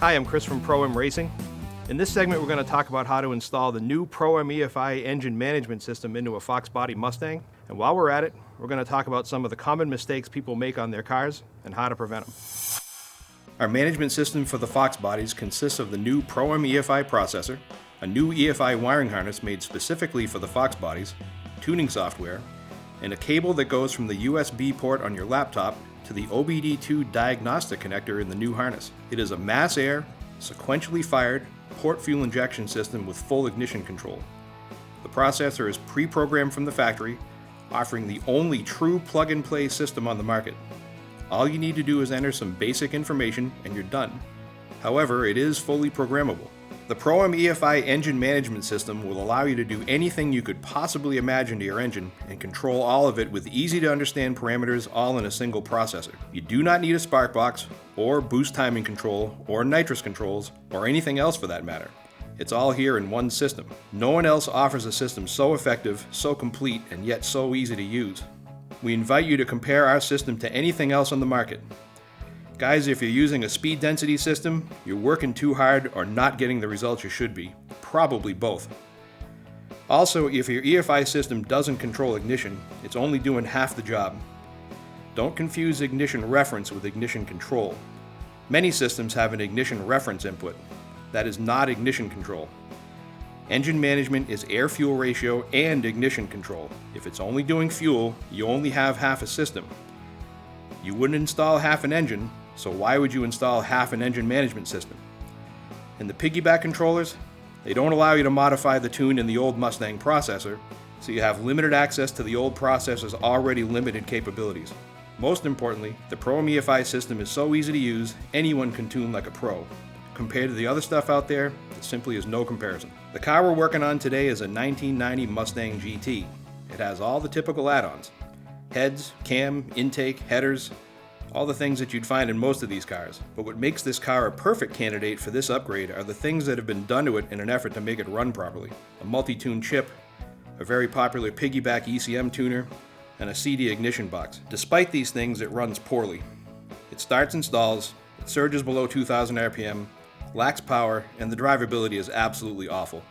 Hi, I'm Chris from Pro-M Racing. In this segment, we're going to talk about how to install the new Pro-M EFI engine management system into a Fox body Mustang. And while we're at it, we're going to talk about some of the common mistakes people make on their cars and how to prevent them. Our management system for the Fox bodies consists of the new Pro-M EFI processor, a new EFI wiring harness made specifically for the Fox bodies, tuning software, and a cable that goes from the USB port on your laptop to the OBD2 diagnostic connector in the new harness. It is a mass air, sequentially fired, port fuel injection system with full ignition control. The processor is pre-programmed from the factory, offering the only true plug-and-play system on the market. All you need to do is enter some basic information and you're done. However, it is fully programmable. The Pro-M EFI engine management system will allow you to do anything you could possibly imagine to your engine and control all of it with easy to understand parameters all in a single processor. You do not need a spark box, or boost timing control, or nitrous controls, or anything else for that matter. It's all here in one system. No one else offers a system so effective, so complete, and yet so easy to use. We invite you to compare our system to anything else on the market. Guys, if you're using a speed density system, you're working too hard or not getting the results you should be. Probably both. Also, if your EFI system doesn't control ignition, it's only doing half the job. Don't confuse ignition reference with ignition control. Many systems have an ignition reference input. That is not ignition control. Engine management is air-fuel ratio and ignition control. If it's only doing fuel, you only have half a system. You wouldn't install half an engine, so why would you install half an engine management system? And the piggyback controllers, they don't allow you to modify the tune in the old Mustang processor, so you have limited access to the old processor's already limited capabilities. Most importantly, the Pro-M EFI system is so easy to use, anyone can tune like a pro. Compared to the other stuff out there, it simply is no comparison. The car we're working on today is a 1990 Mustang GT. It has all the typical add-ons. Heads, cam, intake, headers, all the things that you'd find in most of these cars. But what makes this car a perfect candidate for this upgrade are the things that have been done to it in an effort to make it run properly. A multi-tune chip, a very popular piggyback ECM tuner, and a CD ignition box. Despite these things, it runs poorly. It starts and stalls, it surges below 2,000 RPM, lacks power, and the drivability is absolutely awful.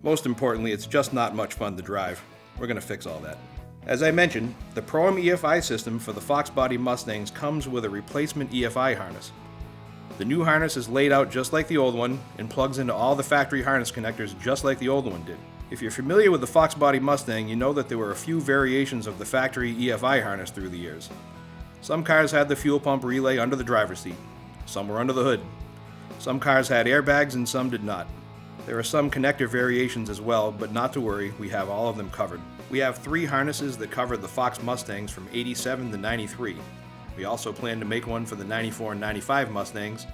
Most importantly, it's just not much fun to drive. We're going to fix all that. As I mentioned, the Pro-M EFI system for the Fox body Mustangs comes with a replacement EFI harness. The new harness is laid out just like the old one and plugs into all the factory harness connectors just like the old one did. If you're familiar with the Fox body Mustang, you know that there were a few variations of the factory EFI harness through the years. Some cars had the fuel pump relay under the driver's seat. Some were under the hood. Some cars had airbags and some did not. There are some connector variations as well, but not to worry, we have all of them covered. We have 3 harnesses that covered the Fox Mustangs from 87 to 93. We also plan to make one for the 94 and 95 Mustangs,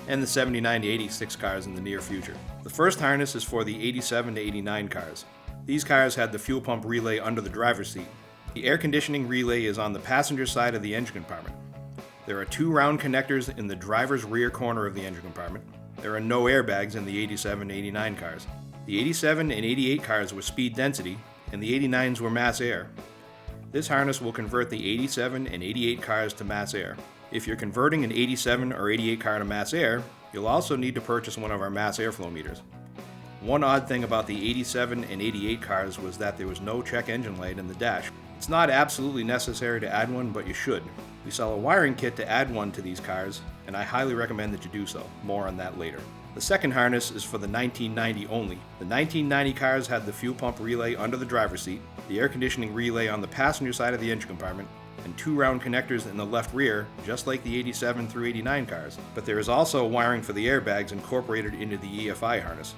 and the 79 to 86 cars in the near future. The first harness is for the 87 to 89 cars. These cars had the fuel pump relay under the driver's seat. The air conditioning relay is on the passenger side of the engine compartment. There are 2 round connectors in the driver's rear corner of the engine compartment. There are no airbags in the 87 to 89 cars. The 87 and 88 cars were speed density, and the 89s were mass air. This harness will convert the 87 and 88 cars to mass air. If you're converting an 87 or 88 car to mass air, you'll also need to purchase one of our mass airflow meters. One odd thing about the 87 and 88 cars was that there was no check engine light in the dash. It's not absolutely necessary to add one, but you should. We sell a wiring kit to add one to these cars, and I highly recommend that you do so. More on that later. The second harness is for the 1990 only. The 1990 cars had the fuel pump relay under the driver's seat, the air conditioning relay on the passenger side of the engine compartment, and 2 round connectors in the left rear, just like the 87 through 89 cars. But there is also wiring for the airbags incorporated into the EFI harness.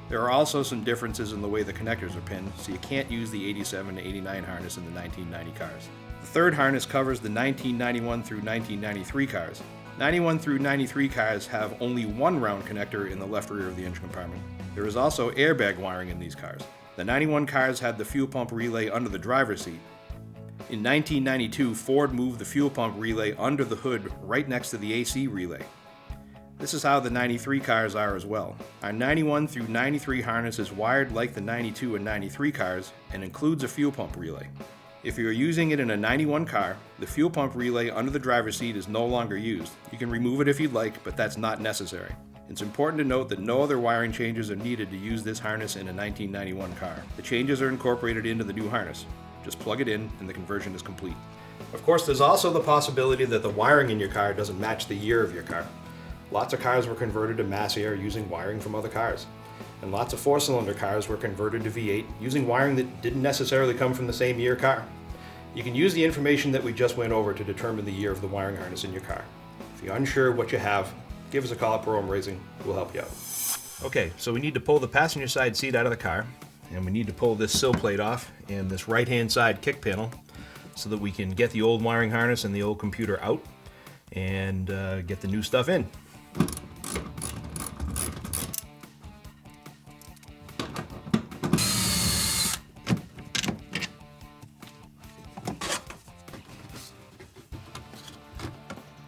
There are also some differences in the way the connectors are pinned, so you can't use the 87 to 89 harness in the 1990 cars. The third harness covers the 1991 through 1993 cars. 91 through 93 cars have only 1 round connector in the left rear of the engine compartment. There is also airbag wiring in these cars. The 91 cars had the fuel pump relay under the driver's seat. In 1992, Ford moved the fuel pump relay under the hood right next to the AC relay. This is how the 93 cars are as well. Our 91 through 93 harness is wired like the 92 and 93 cars and includes a fuel pump relay. If you're using it in a 91 car, the fuel pump relay under the driver's seat is no longer used. You can remove it if you'd like, but that's not necessary. It's important to note that no other wiring changes are needed to use this harness in a 1991 car. The changes are incorporated into the new harness. Just plug it in and the conversion is complete. Of course, there's also the possibility that the wiring in your car doesn't match the year of your car. Lots of cars were converted to mass air using wiring from other cars. And lots of 4-cylinder cars were converted to V8 using wiring that didn't necessarily come from the same year car. You can use the information that we just went over to determine the year of the wiring harness in your car. If you're unsure what you have, give us a call at Pro M Racing. We'll help you out. Okay, so we need to pull the passenger side seat out of the car, and we need to pull this sill plate off and this right-hand side kick panel so that we can get the old wiring harness and the old computer out and get the new stuff in.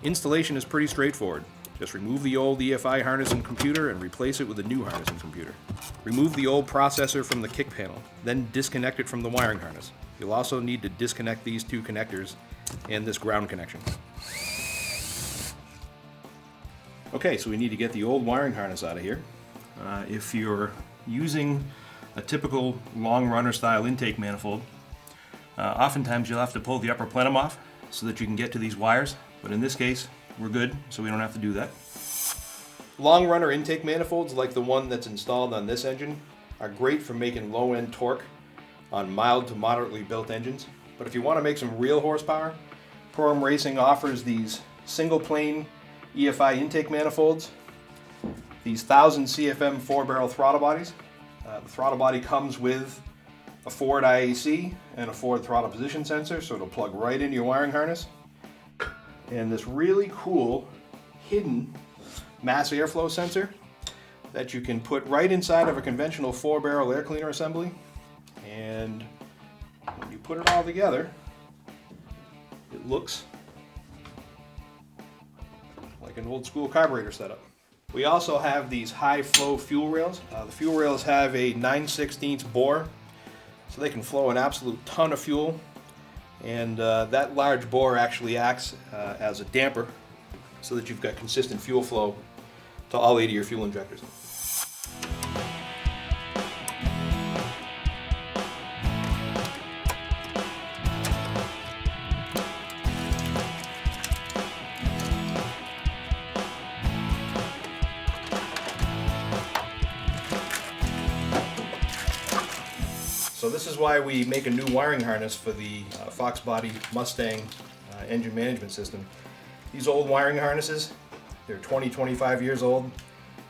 Installation is pretty straightforward. Just remove the old EFI harness and computer and replace it with a new harness and computer. Remove the old processor from the kick panel, then disconnect it from the wiring harness. You'll also need to disconnect these two connectors and this ground connection. Okay, so we need to get the old wiring harness out of here. If you're using a typical long runner style intake manifold, oftentimes you'll have to pull the upper plenum off so that you can get to these wires. But in this case, we're good, so we don't have to do that. Long runner intake manifolds, like the one that's installed on this engine, are great for making low-end torque on mild to moderately built engines. But if you want to make some real horsepower, Pro M Racing offers these single-plane EFI intake manifolds, these 1000 CFM 4-barrel throttle bodies. The throttle body comes with a Ford IAC and a Ford throttle position sensor, so it'll plug right into your wiring harness. And this really cool hidden mass airflow sensor that you can put right inside of a conventional 4-barrel air cleaner assembly. And when you put it all together, it looks like an old school carburetor setup. We also have these high flow fuel rails. The fuel rails have a 9/16 bore, so they can flow an absolute ton of fuel. And that large bore actually acts as a damper so that you've got consistent fuel flow to all 8 of your fuel injectors. So this is why we make a new wiring harness for the Fox Body Mustang engine management system. These old wiring harnesses, they're 20-25 years old.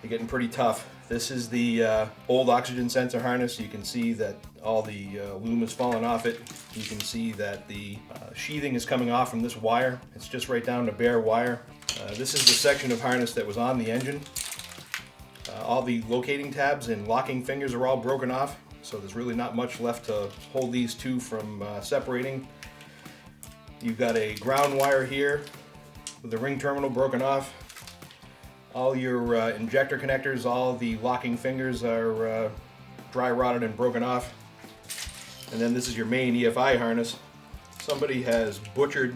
They're getting pretty tough. This is the old oxygen sensor harness. You can see that all the loom is falling off it. You can see that the sheathing is coming off from this wire. It's just right down to bare wire. This is the section of harness that was on the engine. All the locating tabs and locking fingers are all broken off. So there's really not much left to hold these two from separating. You've got a ground wire here with the ring terminal broken off. All your injector connectors, all the locking fingers are dry rotted and broken off. And then this is your main EFI harness. Somebody has butchered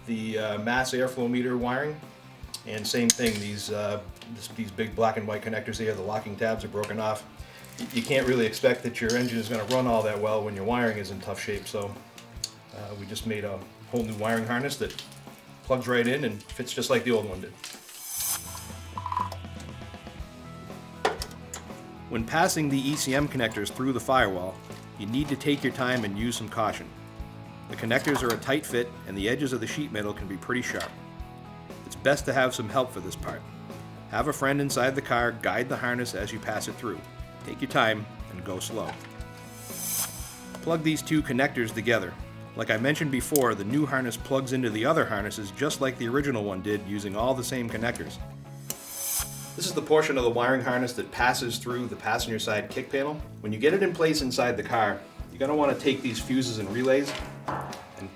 the mass airflow meter wiring. And same thing, these big black and white connectors here, the locking tabs are broken off. You can't really expect that your engine is going to run all that well when your wiring is in tough shape, so we just made a whole new wiring harness that plugs right in and fits just like the old one did. When passing the ECM connectors through the firewall, you need to take your time and use some caution. The connectors are a tight fit and the edges of the sheet metal can be pretty sharp. It's best to have some help for this part. Have a friend inside the car guide the harness as you pass it through. Take your time and go slow. Plug these two connectors together. Like I mentioned before, the new harness plugs into the other harnesses just like the original one did, using all the same connectors. This is the portion of the wiring harness that passes through the passenger side kick panel. When you get it in place inside the car, you're going to want to take these fuses and relays and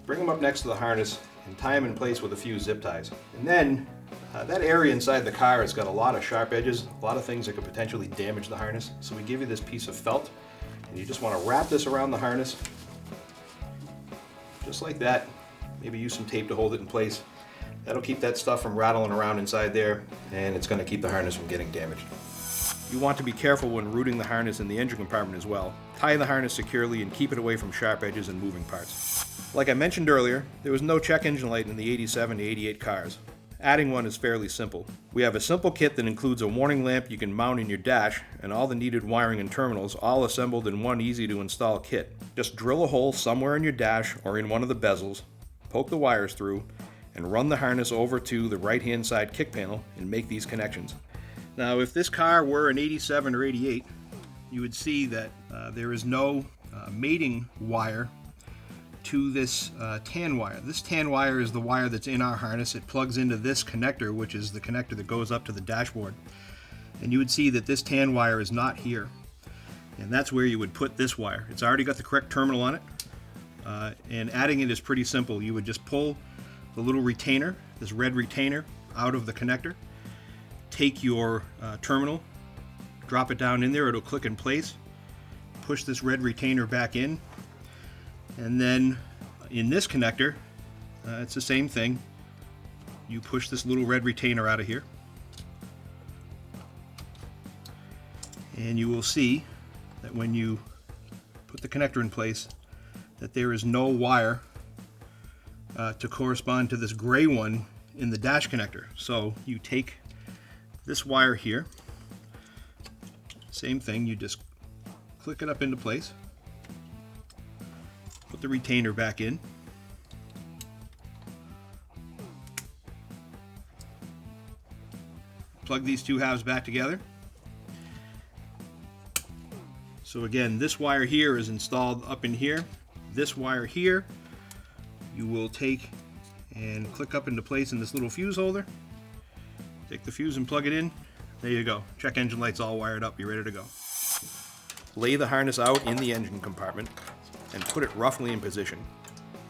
bring them up next to the harness and tie them in place with a few zip ties. And then that area inside the car has got a lot of sharp edges, a lot of things that could potentially damage the harness. So we give you this piece of felt, and you just want to wrap this around the harness just like that. Maybe use some tape to hold it in place. That'll keep that stuff from rattling around inside there, and it's going to keep the harness from getting damaged. You want to be careful when routing the harness in the engine compartment as well. Tie the harness securely and keep it away from sharp edges and moving parts. Like I mentioned earlier, there was no check engine light in the 87 to 88 cars. Adding one is fairly simple. We have a simple kit that includes a warning lamp you can mount in your dash and all the needed wiring and terminals, all assembled in one easy to install kit. Just drill a hole somewhere in your dash or in one of the bezels, poke the wires through, and run the harness over to the right hand side kick panel and make these connections. Now if this car were an 87 or 88, you would see that there is no mating wire to this tan wire. This tan wire is the wire that's in our harness. It plugs into this connector, which is the connector that goes up to the dashboard. And you would see that this tan wire is not here. And that's where you would put this wire. It's already got the correct terminal on it. And adding it is pretty simple. You would just pull the little retainer, this red retainer, out of the connector. Take your terminal, drop it down in there, it'll click in place. Push this red retainer back in. And then in this connector, it's the same thing. You push this little red retainer out of here. And you will see that when you put the connector in place, that there is no wire to correspond to this gray one in the dash connector. So you take this wire here, same thing, you just click it up into place, put the retainer back in, plug these two halves back together. So again, this wire here is installed up in here. This wire here you will take and click up into place in this little fuse holder. Take the fuse and plug it in. There you go. Check engine light's all wired up. You're ready to go. Lay the harness out in the engine compartment and put it roughly in position.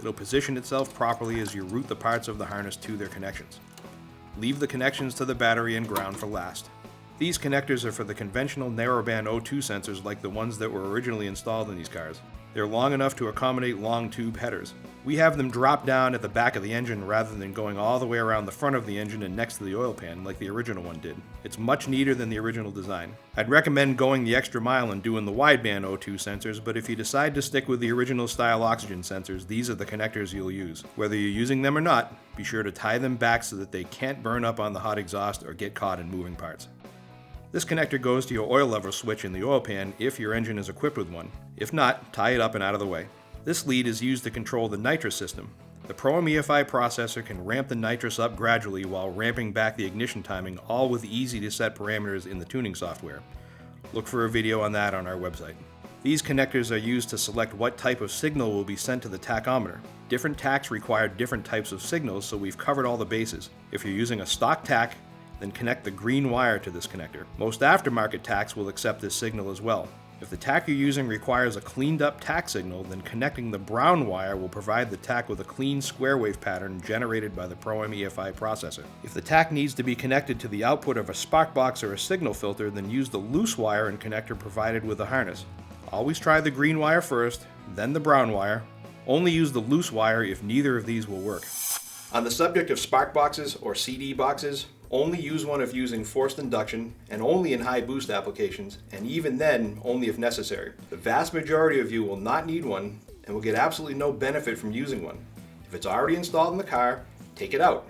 It'll position itself properly as you route the parts of the harness to their connections. Leave the connections to the battery and ground for last. These connectors are for the conventional narrowband O2 sensors like the ones that were originally installed in these cars. They're long enough to accommodate long tube headers. We have them drop down at the back of the engine rather than going all the way around the front of the engine and next to the oil pan like the original one did. It's much neater than the original design. I'd recommend going the extra mile and doing the wideband O2 sensors, but if you decide to stick with the original style oxygen sensors, these are the connectors you'll use. Whether you're using them or not, be sure to tie them back so that they can't burn up on the hot exhaust or get caught in moving parts. This connector goes to your oil level switch in the oil pan if your engine is equipped with one. If not, tie it up and out of the way. This lead is used to control the nitrous system. The Pro-M EFI processor can ramp the nitrous up gradually while ramping back the ignition timing, all with easy to set parameters in the tuning software. Look for a video on that on our website. These connectors are used to select what type of signal will be sent to the tachometer. Different tachs require different types of signals, so we've covered all the bases. If you're using a stock tach, then connect the green wire to this connector. Most aftermarket tachs will accept this signal as well. If the tach you're using requires a cleaned up tach signal, then connecting the brown wire will provide the tach with a clean square wave pattern generated by the Pro-M EFI processor. If the tach needs to be connected to the output of a spark box or a signal filter, then use the loose wire and connector provided with the harness. Always try the green wire first, then the brown wire. Only use the loose wire if neither of these will work. On the subject of spark boxes or CD boxes, only use one if using forced induction and only in high boost applications, and even then only if necessary. The vast majority of you will not need one and will get absolutely no benefit from using one. If it's already installed in the car, take it out.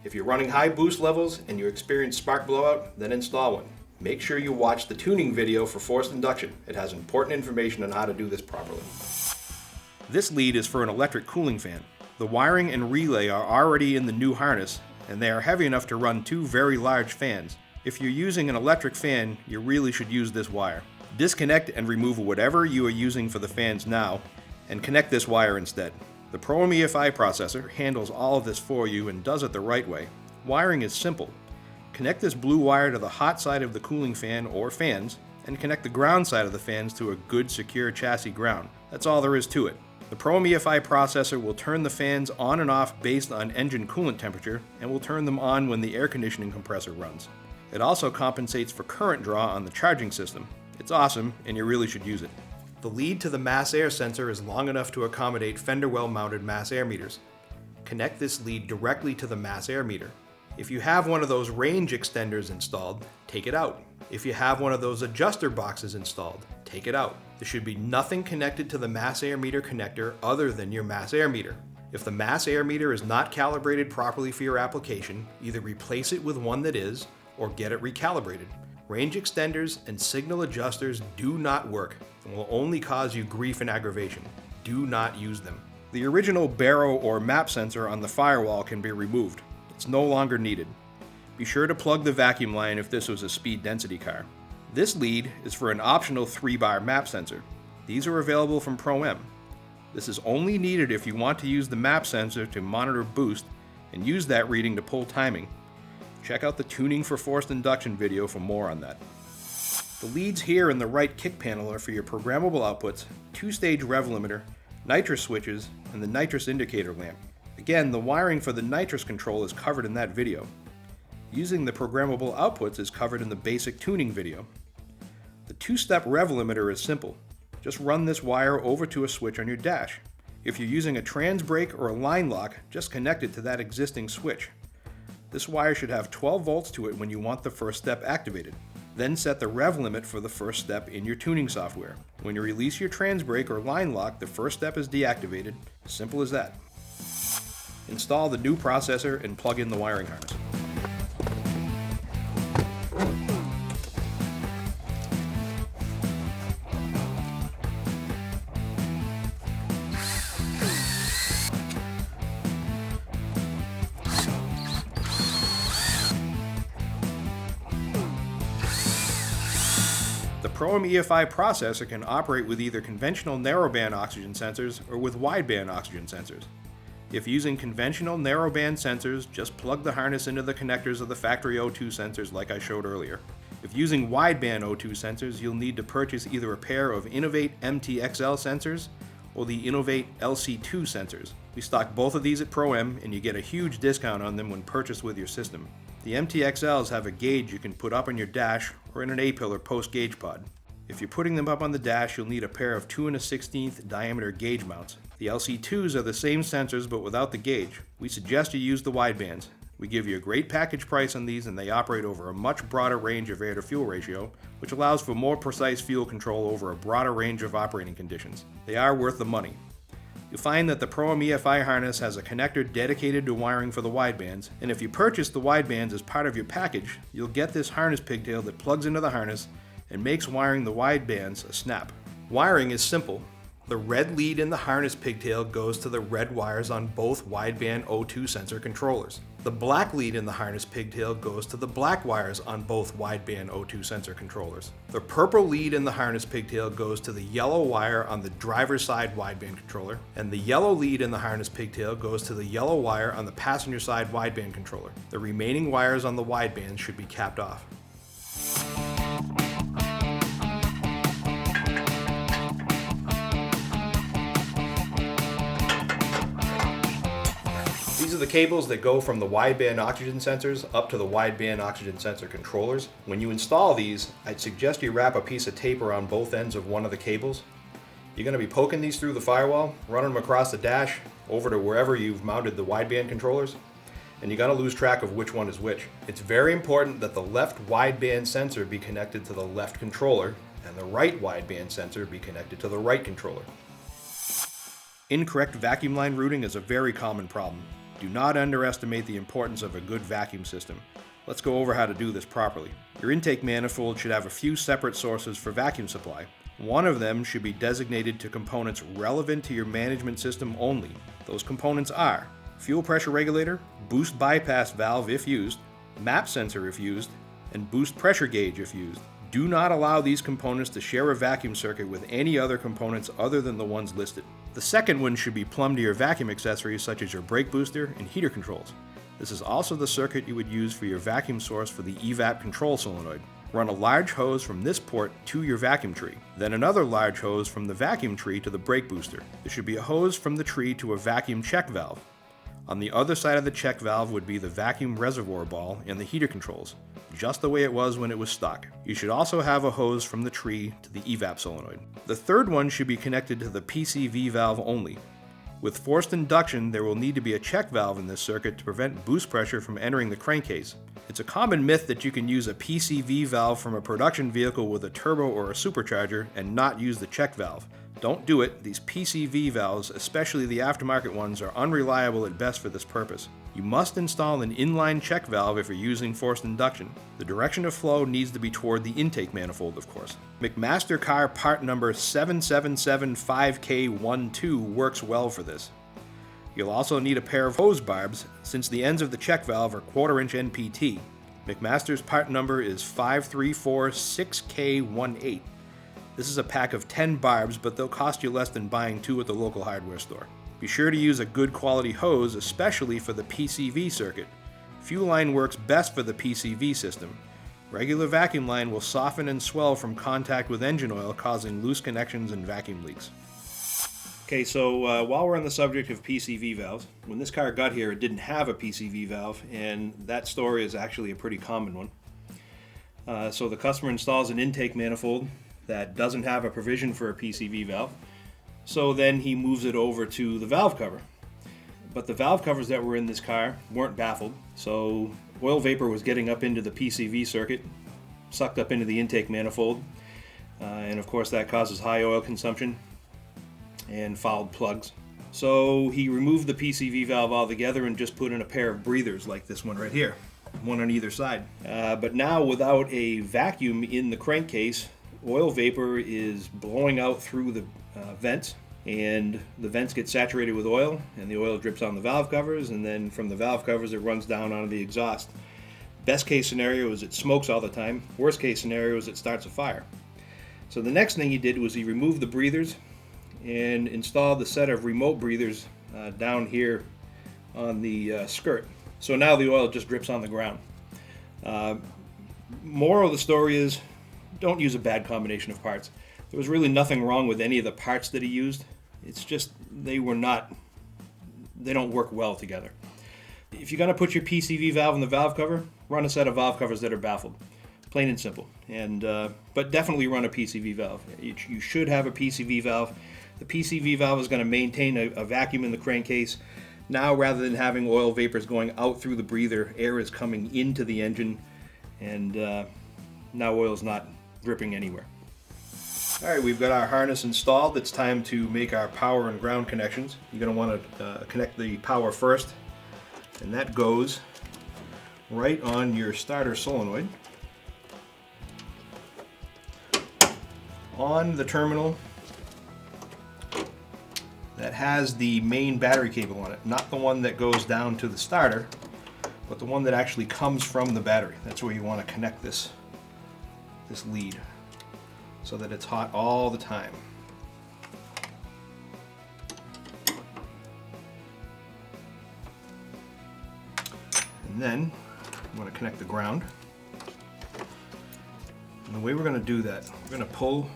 If you're running high boost levels and you experience spark blowout, then install one. Make sure you watch the tuning video for forced induction. It has important information on how to do this properly. This lead is for an electric cooling fan. The wiring and relay are already in the new harness, and they are heavy enough to run two very large fans. If you're using an electric fan, you really should use this wire. Disconnect and remove whatever you are using for the fans now, and connect this wire instead. The Pro-M EFI processor handles all of this for you and does it the right way. Wiring is simple. Connect this blue wire to the hot side of the cooling fan or fans, and connect the ground side of the fans to a good secure chassis ground. That's all there is to it. The Pro-M EFI processor will turn the fans on and off based on engine coolant temperature and will turn them on when the air conditioning compressor runs. It also compensates for current draw on the charging system. It's awesome and you really should use it. The lead to the mass air sensor is long enough to accommodate fender well mounted mass air meters. Connect this lead directly to the mass air meter. If you have one of those range extenders installed, take it out. If you have one of those adjuster boxes installed, take it out. There should be nothing connected to the mass air meter connector other than your mass air meter. If the mass air meter is not calibrated properly for your application, either replace it with one that is, or get it recalibrated. Range extenders and signal adjusters do not work and will only cause you grief and aggravation. Do not use them. The original baro or map sensor on the firewall can be removed. It's no longer needed. Be sure to plug the vacuum line if this was a speed density car. This lead is for an optional 3-bar map sensor. These are available from Pro-M. This is only needed if you want to use the map sensor to monitor boost and use that reading to pull timing. Check out the Tuning for Forced Induction video for more on that. The leads here in the right kick panel are for your programmable outputs, 2-stage rev limiter, nitrous switches, and the nitrous indicator lamp. Again, the wiring for the nitrous control is covered in that video. Using the programmable outputs is covered in the basic tuning video. The 2-step rev limiter is simple. Just run this wire over to a switch on your dash. If you're using a trans brake or a line lock, just connect it to that existing switch. This wire should have 12 volts to it when you want the first step activated. Then set the rev limit for the first step in your tuning software. When you release your trans brake or line lock, the first step is deactivated. Simple as that. Install the new processor and plug in the wiring harness. The Pro-M EFI processor can operate with either conventional narrowband oxygen sensors or with wideband oxygen sensors. If using conventional narrowband sensors, just plug the harness into the connectors of the factory O2 sensors like I showed earlier. If using wideband O2 sensors, you'll need to purchase either a pair of Innovate MTXL sensors or the Innovate LC2 sensors. We stock both of these at Pro-M and you get a huge discount on them when purchased with your system. The MTXLs have a gauge you can put up on your dash or in an A-pillar post-gauge pod. If you're putting them up on the dash, you'll need a pair of 2 1/16 diameter gauge mounts. The LC2s are the same sensors but without the gauge. We suggest you use the widebands. We give you a great package price on these and they operate over a much broader range of air-to-fuel ratio, which allows for more precise fuel control over a broader range of operating conditions. They are worth the money. You'll find that the Pro-M EFI harness has a connector dedicated to wiring for the widebands, and if you purchase the widebands as part of your package, you'll get this harness pigtail that plugs into the harness and makes wiring the widebands a snap. Wiring is simple. The red lead in the harness pigtail goes to the red wires on both wideband O2 sensor controllers. The black lead in the harness pigtail goes to the black wires on both wideband O2 sensor controllers. The purple lead in the harness pigtail goes to the yellow wire on the driver's side wideband controller, and the yellow lead in the harness pigtail goes to the yellow wire on the passenger side wideband controller. The remaining wires on the wideband should be capped off. These are the cables that go from the wideband oxygen sensors up to the wideband oxygen sensor controllers. When you install these, I'd suggest you wrap a piece of tape around both ends of one of the cables. You're going to be poking these through the firewall, running them across the dash over to wherever you've mounted the wideband controllers, and you're going to lose track of which one is which. It's very important that the left wideband sensor be connected to the left controller and the right wideband sensor be connected to the right controller. Incorrect vacuum line routing is a very common problem. Do not underestimate the importance of a good vacuum system. Let's go over how to do this properly. Your intake manifold should have a few separate sources for vacuum supply. One of them should be designated to components relevant to your management system only. Those components are fuel pressure regulator, boost bypass valve if used, map sensor if used, and boost pressure gauge if used. Do not allow these components to share a vacuum circuit with any other components other than the ones listed. The second one should be plumbed to your vacuum accessories such as your brake booster and heater controls. This is also the circuit you would use for your vacuum source for the evap control solenoid. Run a large hose from this port to your vacuum tree, then another large hose from the vacuum tree to the brake booster. There should be a hose from the tree to a vacuum check valve. On the other side of the check valve would be the vacuum reservoir ball and the heater controls, just the way it was when it was stock. You should also have a hose from the tree to the evap solenoid. The third one should be connected to the PCV valve only. With forced induction, there will need to be a check valve in this circuit to prevent boost pressure from entering the crankcase. It's a common myth that you can use a PCV valve from a production vehicle with a turbo or a supercharger and not use the check valve. Don't do it. These PCV valves, especially the aftermarket ones, are unreliable at best for this purpose. You must install an inline check valve if you're using forced induction. The direction of flow needs to be toward the intake manifold, of course. McMaster car part number 7775K12 works well for this. You'll also need a pair of hose barbs, since the ends of the check valve are 1/4 inch NPT. McMaster's part number is 5346K18. This is a pack of 10 barbs, but they'll cost you less than buying 2 at the local hardware store. Be sure to use a good quality hose, especially for the PCV circuit. Fuel line works best for the PCV system. Regular vacuum line will soften and swell from contact with engine oil, causing loose connections and vacuum leaks. Okay, so while we're on the subject of PCV valves, when this car got here, it didn't have a PCV valve, and that story is actually a pretty common one. So the customer installs an intake manifold that doesn't have a provision for a PCV valve, so then he moves it over to the valve cover. But the valve covers that were in this car weren't baffled, so oil vapor was getting up into the PCV circuit, sucked up into the intake manifold, and of course that causes high oil consumption and fouled plugs. So he removed the PCV valve altogether and just put in a pair of breathers like this one right here, one on either side. But now without a vacuum in the crankcase, oil vapor is blowing out through the vents, and the vents get saturated with oil, and the oil drips on the valve covers, and then from the valve covers it runs down onto the exhaust. Best case scenario is it smokes all the time. Worst case scenario is it starts a fire. So the next thing he did was he removed the breathers and installed a set of remote breathers down here on the skirt. So now the oil just drips on the ground. Moral of the story is, don't use a bad combination of parts. There was really nothing wrong with any of the parts that he used. It's just they don't work well together. If you're going to put your PCV valve in the valve cover, run a set of valve covers that are baffled. Plain and simple. But definitely run a PCV valve. You should have a PCV valve. The PCV valve is going to maintain a vacuum in the crankcase. Now, rather than having oil vapors going out through the breather, air is coming into the engine, and now oil is not dripping anywhere. Alright, we've got our harness installed. It's time to make our power and ground connections. You're going to want to connect the power first, and that goes right on your starter solenoid. On the terminal that has the main battery cable on it, not the one that goes down to the starter, but the one that actually comes from the battery. That's where you want to connect this lead so that it's hot all the time. And then I'm going to connect the ground. And the way we're going to do that, we're going to pull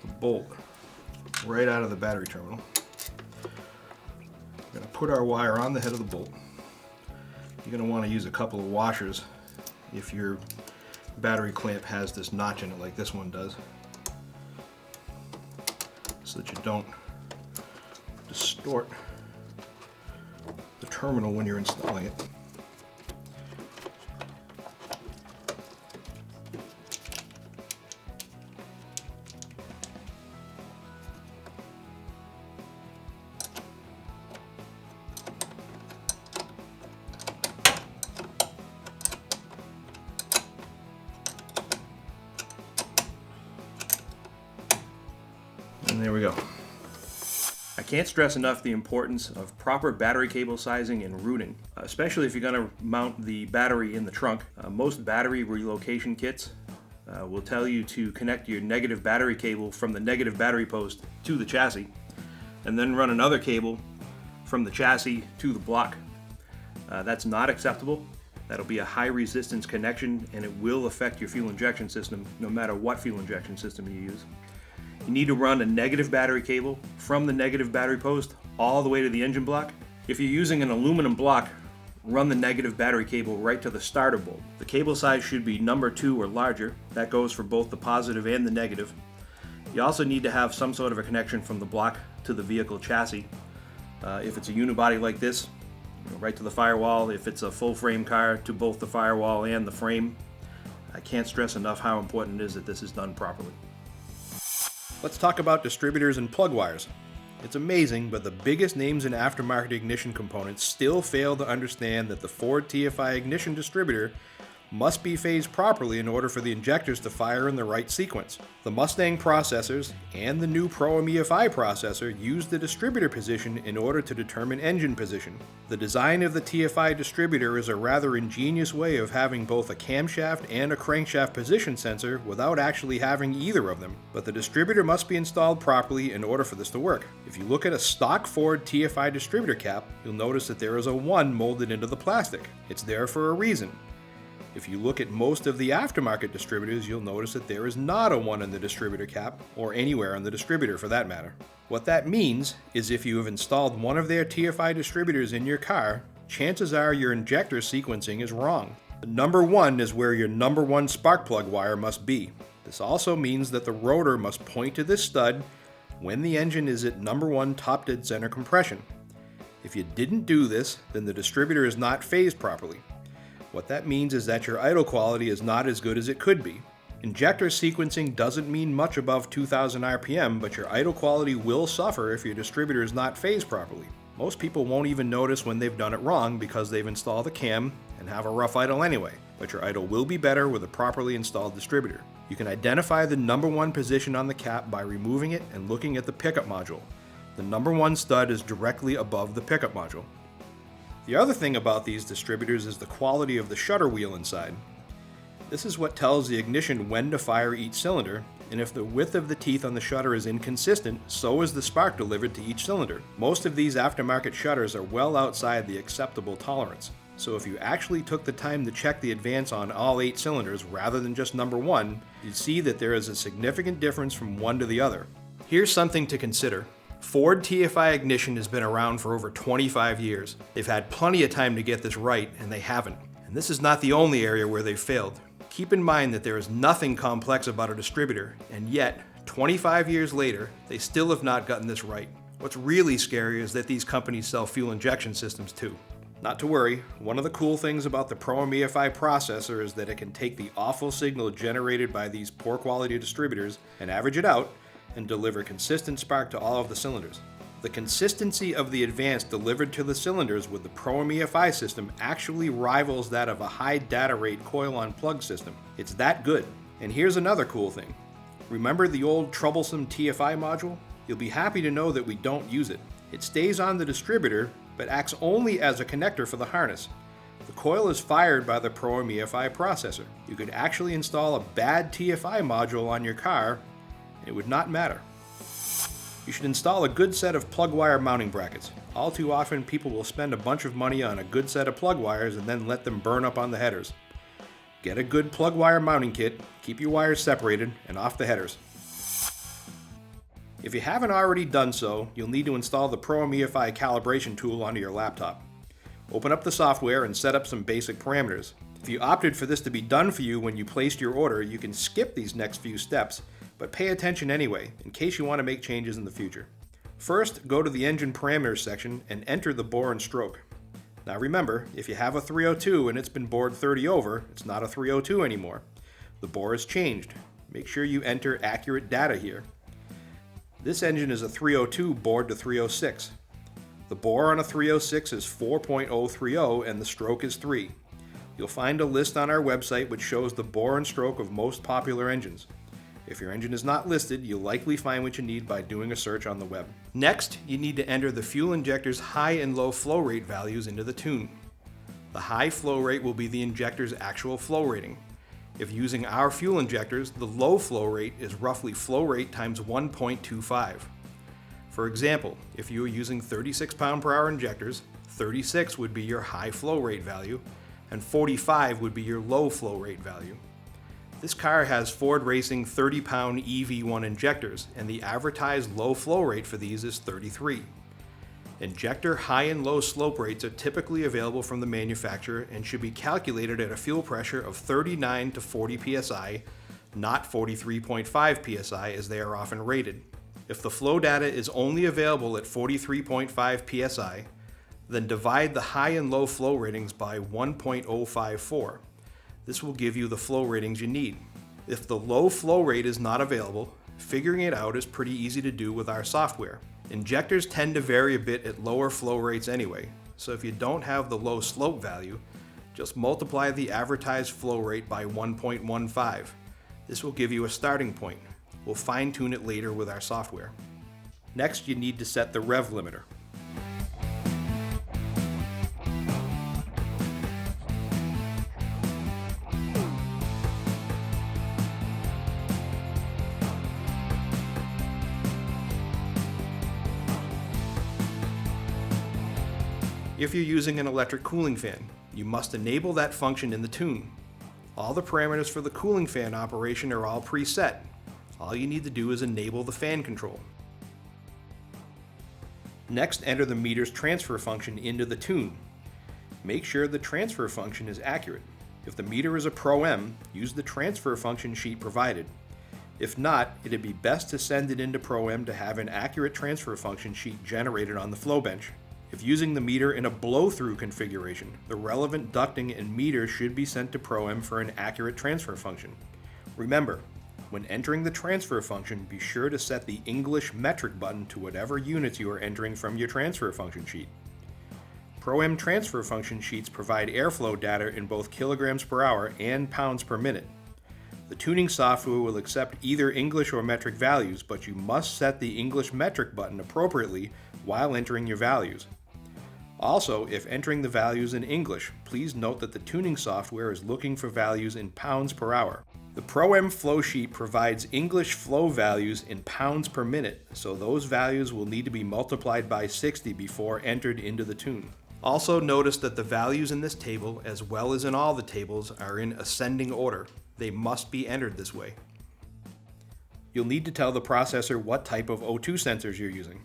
the bolt right out of the battery terminal. We're going to put our wire on the head of the bolt. You're going to want to use a couple of washers if your battery clamp has this notch in it like this one does, so that you don't distort the terminal when you're installing it. And there we go. I can't stress enough the importance of proper battery cable sizing and routing, especially if you're going to mount the battery in the trunk. Most battery relocation kits will tell you to connect your negative battery cable from the negative battery post to the chassis, and then run another cable from the chassis to the block. That's not acceptable. That'll be a high resistance connection, and it will affect your fuel injection system no matter what fuel injection system you use. You need to run a negative battery cable from the negative battery post all the way to the engine block If you're using an aluminum block, run the negative battery cable right to the starter bulb. The cable size should be number 2 or larger. That goes for both the positive and the negative. You also need to have some sort of a connection from the block to the vehicle chassis. If it's a unibody like this, right to the firewall. If it's a full frame car, to both the firewall and the frame. I can't stress enough how important it is that this is done properly. Let's talk about distributors and plug wires. It's amazing, but the biggest names in aftermarket ignition components still fail to understand that the Ford TFI ignition distributor must be phased properly in order for the injectors to fire in the right sequence. The Mustang processors and the new Pro EFI processor use the distributor position in order to determine engine position. The design of the TFI distributor is a rather ingenious way of having both a camshaft and a crankshaft position sensor without actually having either of them, but the distributor must be installed properly in order for this to work. If you look at a stock Ford TFI distributor cap, you'll notice that there is a 1 molded into the plastic. It's there for a reason. If you look at most of the aftermarket distributors, you'll notice that there is not a 1 in the distributor cap, or anywhere on the distributor for that matter. What that means is if you have installed one of their TFI distributors in your car, chances are your injector sequencing is wrong. The number 1 is where your number 1 spark plug wire must be. This also means that the rotor must point to this stud when the engine is at number 1 top dead center compression. If you didn't do this, then the distributor is not phased properly. What that means is that your idle quality is not as good as it could be. Injector sequencing doesn't mean much above 2000 RPM, but your idle quality will suffer if your distributor is not phased properly. Most people won't even notice when they've done it wrong because they've installed a cam and have a rough idle anyway, but your idle will be better with a properly installed distributor. You can identify the number 1 position on the cap by removing it and looking at the pickup module. The number 1 stud is directly above the pickup module. The other thing about these distributors is the quality of the shutter wheel inside. This is what tells the ignition when to fire each cylinder, and if the width of the teeth on the shutter is inconsistent, so is the spark delivered to each cylinder. Most of these aftermarket shutters are well outside the acceptable tolerance, so if you actually took the time to check the advance on all 8 cylinders rather than just number 1, you'd see that there is a significant difference from one to the other. Here's something to consider. Ford TFI ignition has been around for over 25 years. They've had plenty of time to get this right, and they haven't. And this is not the only area where they've failed. Keep in mind that there is nothing complex about a distributor, and yet, 25 years later, they still have not gotten this right. What's really scary is that these companies sell fuel injection systems too. Not to worry, one of the cool things about the Pro EFI processor is that it can take the awful signal generated by these poor quality distributors and average it out, and deliver consistent spark to all of the cylinders. The consistency of the advance delivered to the cylinders with the Pro EFI system actually rivals that of a high data rate coil-on plug system. It's that good. And here's another cool thing. Remember the old troublesome TFI module? You'll be happy to know that we don't use it. It stays on the distributor, but acts only as a connector for the harness. The coil is fired by the Pro EFI processor. You could actually install a bad TFI module on your car. It would not matter. You should install a good set of plug wire mounting brackets. All too often, people will spend a bunch of money on a good set of plug wires and then let them burn up on the headers. Get a good plug wire mounting kit, keep your wires separated and off the headers. If you haven't already done so, you'll need to install the Pro EFI calibration tool onto your laptop. Open up the software and set up some basic parameters. If you opted for this to be done for you when you placed your order, you can skip these next few steps, but pay attention anyway, in case you want to make changes in the future. First, go to the engine parameters section and enter the bore and stroke. Now remember, if you have a 302 and it's been bored 30 over, it's not a 302 anymore. The bore has changed. Make sure you enter accurate data here. This engine is a 302 bored to 306. The bore on a 306 is 4.030 and the stroke is 3. You'll find a list on our website which shows the bore and stroke of most popular engines. If your engine is not listed, you'll likely find what you need by doing a search on the web. Next, you need to enter the fuel injector's high and low flow rate values into the tune. The high flow rate will be the injector's actual flow rating. If using our fuel injectors, the low flow rate is roughly flow rate times 1.25. For example, if you are using 36 pound-per-hour injectors, 36 would be your high flow rate value, and 45 would be your low flow rate value. This car has Ford Racing 30-pound EV1 injectors, and the advertised low flow rate for these is 33. Injector high and low slope rates are typically available from the manufacturer and should be calculated at a fuel pressure of 39 to 40 psi, not 43.5 psi as they are often rated. If the flow data is only available at 43.5 psi, then divide the high and low flow ratings by 1.054. This will give you the flow ratings you need. If the low flow rate is not available, figuring it out is pretty easy to do with our software. Injectors tend to vary a bit at lower flow rates anyway, so if you don't have the low slope value, just multiply the advertised flow rate by 1.15. This will give you a starting point. We'll fine-tune it later with our software. Next, you need to set the rev limiter. If you're using an electric cooling fan, you must enable that function in the tune. All the parameters for the cooling fan operation are all preset. All you need to do is enable the fan control. Next, enter the meter's transfer function into the tune. Make sure the transfer function is accurate. If the meter is a Pro-M, use the transfer function sheet provided. If not, it'd be best to send it into Pro-M to have an accurate transfer function sheet generated on the flow bench. If using the meter in a blow-through configuration, the relevant ducting and meter should be sent to Pro-M for an accurate transfer function. Remember, when entering the transfer function, be sure to set the English metric button to whatever units you are entering from your transfer function sheet. Pro-M transfer function sheets provide airflow data in both kilograms per hour and pounds per minute. The tuning software will accept either English or metric values, but you must set the English metric button appropriately while entering your values. Also, if entering the values in English, please note that the tuning software is looking for values in pounds per hour. The Pro-M flow sheet provides English flow values in pounds per minute, so those values will need to be multiplied by 60 before entered into the tune. Also notice that the values in this table, as well as in all the tables, are in ascending order. They must be entered this way. You'll need to tell the processor what type of O2 sensors you're using.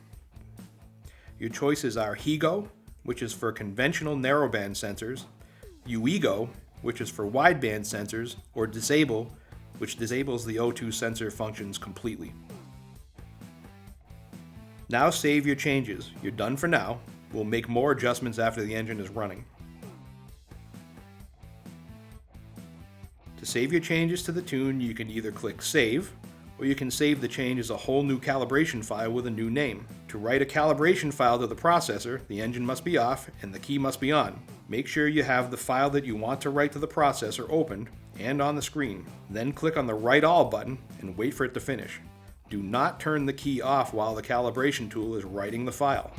Your choices are HEGO, which is for conventional narrowband sensors, UEGO, which is for wideband sensors, or Disable, which disables the O2 sensor functions completely. Now save your changes. You're done for now. We'll make more adjustments after the engine is running. To save your changes to the tune, you can either click Save, or you can save the change as a whole new calibration file with a new name. To write a calibration file to the processor, the engine must be off and the key must be on. Make sure you have the file that you want to write to the processor opened and on the screen. Then click on the Write All button and wait for it to finish. Do not turn the key off while the calibration tool is writing the file.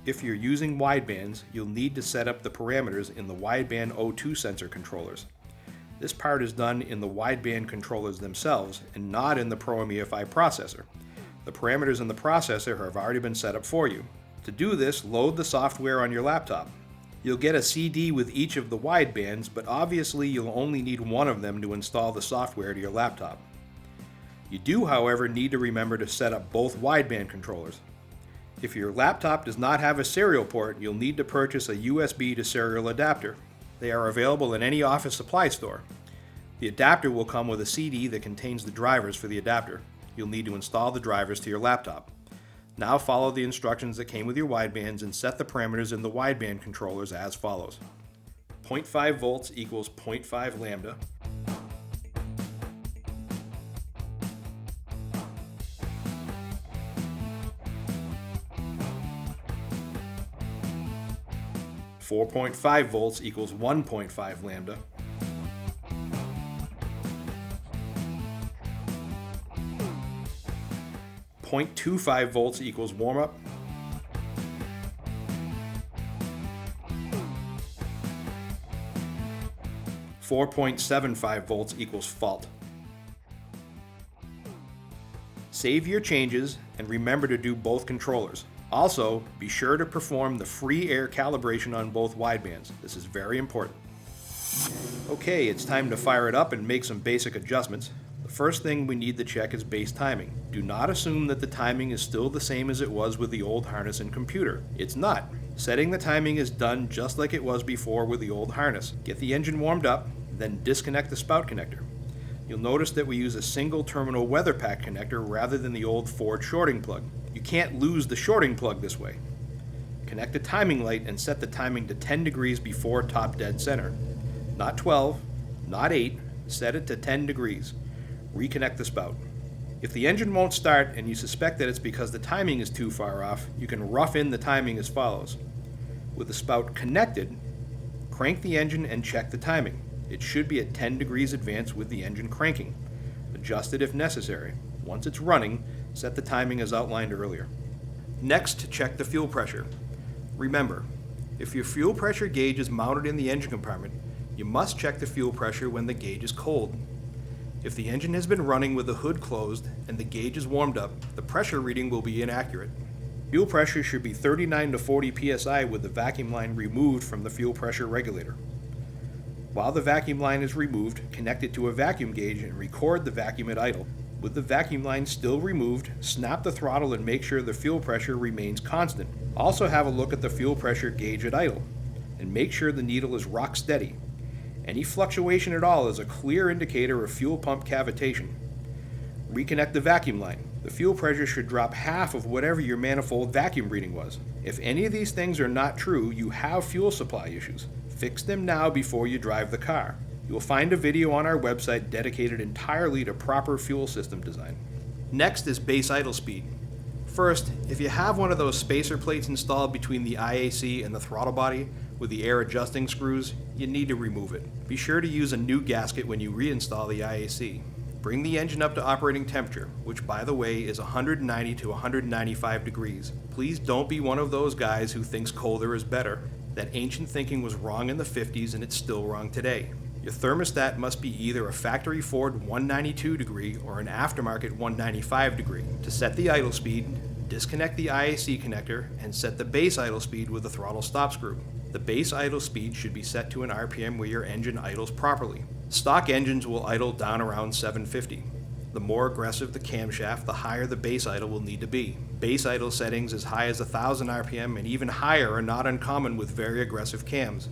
If you're using widebands, you'll need to set up the parameters in the wideband O2 sensor controllers. This part is done in the wideband controllers themselves and not in the Pro-M EFI processor. The parameters in the processor have already been set up for you. To do this, load the software on your laptop. You'll get a CD with each of the widebands, but obviously you'll only need one of them to install the software to your laptop. You do, however, need to remember to set up both wideband controllers. If your laptop does not have a serial port, you'll need to purchase a USB to serial adapter. They are available in any office supply store. The adapter will come with a CD that contains the drivers for the adapter. You'll need to install the drivers to your laptop. Now follow the instructions that came with your widebands and set the parameters in the wideband controllers as follows. 0.5 volts equals 0.5 lambda. 4.5 volts equals 1.5 lambda. 0.25 volts equals warm-up. 4.75 volts equals fault. Save your changes and remember to do both controllers. Also, be sure to perform the free air calibration on both widebands. This is very important. Okay, it's time to fire it up and make some basic adjustments. The The first thing we need to check is base timing. Do not assume that the timing is still the same as it was with the old harness and computer. It's not. Setting the timing is done just like it was before with the old harness. Get the engine warmed up, then disconnect the spout connector. You'll notice that we use a single terminal weather pack connector rather than the old Ford shorting plug. You can't lose the shorting plug this way. Connect a timing light and set the timing to 10 degrees before top dead center. Not 12, not 8, set it to 10 degrees. Reconnect the spout. If the engine won't start and you suspect that it's because the timing is too far off, you can rough in the timing as follows. With the spout connected, crank the engine and check the timing. It should be at 10 degrees advance with the engine cranking. Adjust it if necessary. Once it's running, set the timing as outlined earlier. Next, check the fuel pressure. Remember, if your fuel pressure gauge is mounted in the engine compartment, you must check the fuel pressure when the gauge is cold. If the engine has been running with the hood closed and the gauge is warmed up, the pressure reading will be inaccurate. Fuel pressure should be 39 to 40 psi with the vacuum line removed from the fuel pressure regulator. While the vacuum line is removed, connect it to a vacuum gauge and record the vacuum at idle. With the vacuum line still removed, snap the throttle and make sure the fuel pressure remains constant. Also have a look at the fuel pressure gauge at idle and make sure the needle is rock steady. Any fluctuation at all is a clear indicator of fuel pump cavitation. Reconnect the vacuum line. The fuel pressure should drop half of whatever your manifold vacuum reading was. If any of these things are not true, you have fuel supply issues. Fix them now before you drive the car. You will find a video on our website dedicated entirely to proper fuel system design. Next is base idle speed. First, if you have one of those spacer plates installed between the IAC and the throttle body with the air adjusting screws, you need to remove it. Be sure to use a new gasket when you reinstall the IAC. Bring the engine up to operating temperature, which by the way is 190 to 195 degrees. Please don't be one of those guys who thinks colder is better. That ancient thinking was wrong in the 50s and it's still wrong today. Your thermostat must be either a factory Ford 192 degree or an aftermarket 195 degree. To set the idle speed, disconnect the IAC connector and set the base idle speed with the throttle stop screw. The base idle speed should be set to an RPM where your engine idles properly. Stock engines will idle down around 750. The more aggressive the camshaft, the higher the base idle will need to be. Base idle settings as high as 1000 RPM and even higher are not uncommon with very aggressive cams.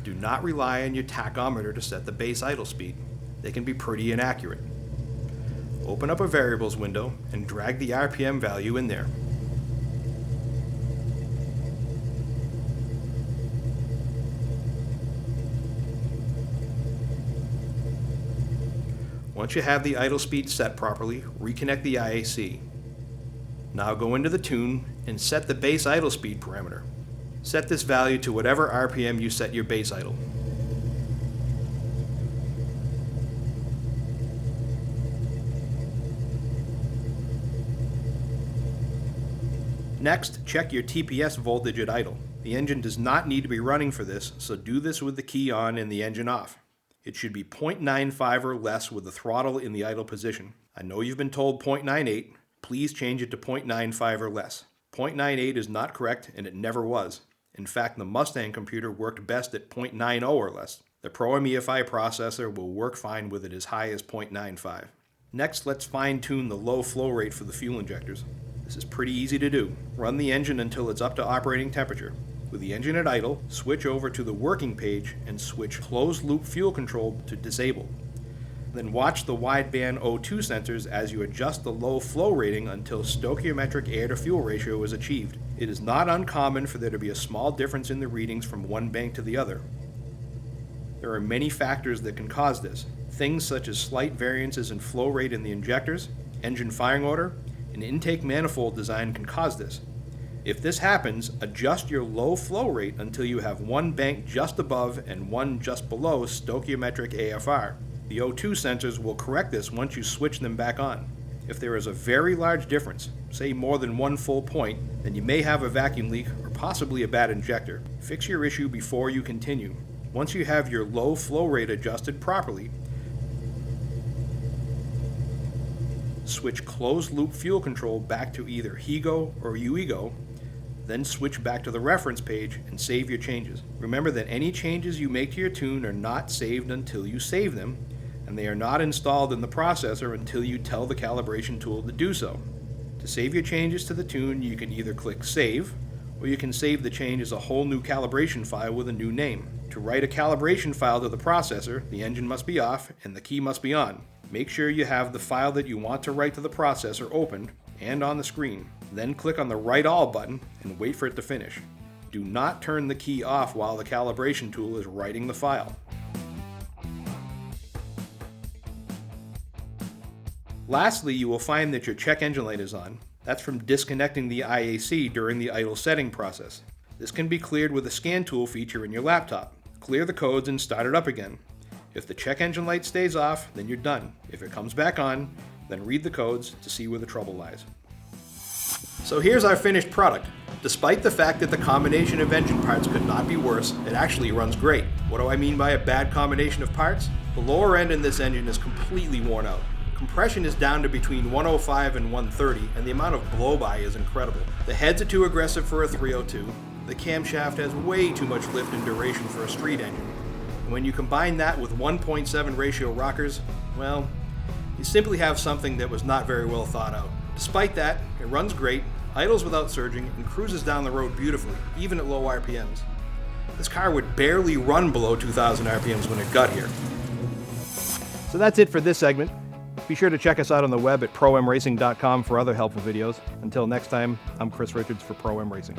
Do not rely on your tachometer to set the base idle speed. They can be pretty inaccurate. Open up a variables window and drag the RPM value in there. Once you have the idle speed set properly, reconnect the IAC. Now go into the tune and set the base idle speed parameter. Set this value to whatever RPM you set your base idle. Next, check your TPS voltage at idle. The engine does not need to be running for this, so do this with the key on and the engine off. It should be 0.95 or less with the throttle in the idle position. I know you've been told 0.98. Please change it to 0.95 or less. 0.98 is not correct and it never was. In fact, the Mustang computer worked best at 0.90 or less. The Pro-M EFI processor will work fine with it as high as 0.95. Next, let's fine-tune the low flow rate for the fuel injectors. This is pretty easy to do. Run the engine until it's up to operating temperature. With the engine at idle, switch over to the working page and switch closed-loop fuel control to disable. Then watch the wideband O2 sensors as you adjust the low flow rating until stoichiometric air-to-fuel ratio is achieved. It is not uncommon for there to be a small difference in the readings from one bank to the other. There are many factors that can cause this. Things such as slight variances in flow rate in the injectors, engine firing order, and intake manifold design can cause this. If this happens, adjust your low flow rate until you have one bank just above and one just below stoichiometric AFR. The O2 sensors will correct this once you switch them back on. If there is a very large difference, say more than 1 full point, then you may have a vacuum leak or possibly a bad injector. Fix your issue before you continue. Once you have your low flow rate adjusted properly, switch closed loop fuel control back to either HEGO or UEGO, then switch back to the reference page and save your changes. Remember that any changes you make to your tune are not saved until you save them, and and they are not installed in the processor until you tell the calibration tool to do so. To save your changes to the tune, you can either click Save, or you can save the change as a whole new calibration file with a new name. To write a calibration file to the processor, the engine must be off and the key must be on. Make sure you have the file that you want to write to the processor opened and on the screen. Then click on the Write All button and wait for it to finish. Do not turn the key off while the calibration tool is writing the file. Lastly, you will find that your check engine light is on. That's from disconnecting the IAC during the idle setting process. This can be cleared with the Scan Tool feature in your laptop. Clear the codes and start it up again. If the check engine light stays off, then you're done. If it comes back on, then read the codes to see where the trouble lies. So here's our finished product. Despite the fact that the combination of engine parts could not be worse, it actually runs great. What do I mean by a bad combination of parts? The lower end in this engine is completely worn out. Compression is down to between 105 and 130, and the amount of blow-by is incredible. The heads are too aggressive for a 302. The camshaft has way too much lift and duration for a street engine. And when you combine that with 1.7 ratio rockers, well, you simply have something that was not very well thought out. Despite that, it runs great, idles without surging, and cruises down the road beautifully, even at low RPMs. This car would barely run below 2,000 RPMs when it got here. So that's it for this segment. Be sure to check us out on the web at promracing.com for other helpful videos. Until next time, I'm Chris Richards for Pro M Racing.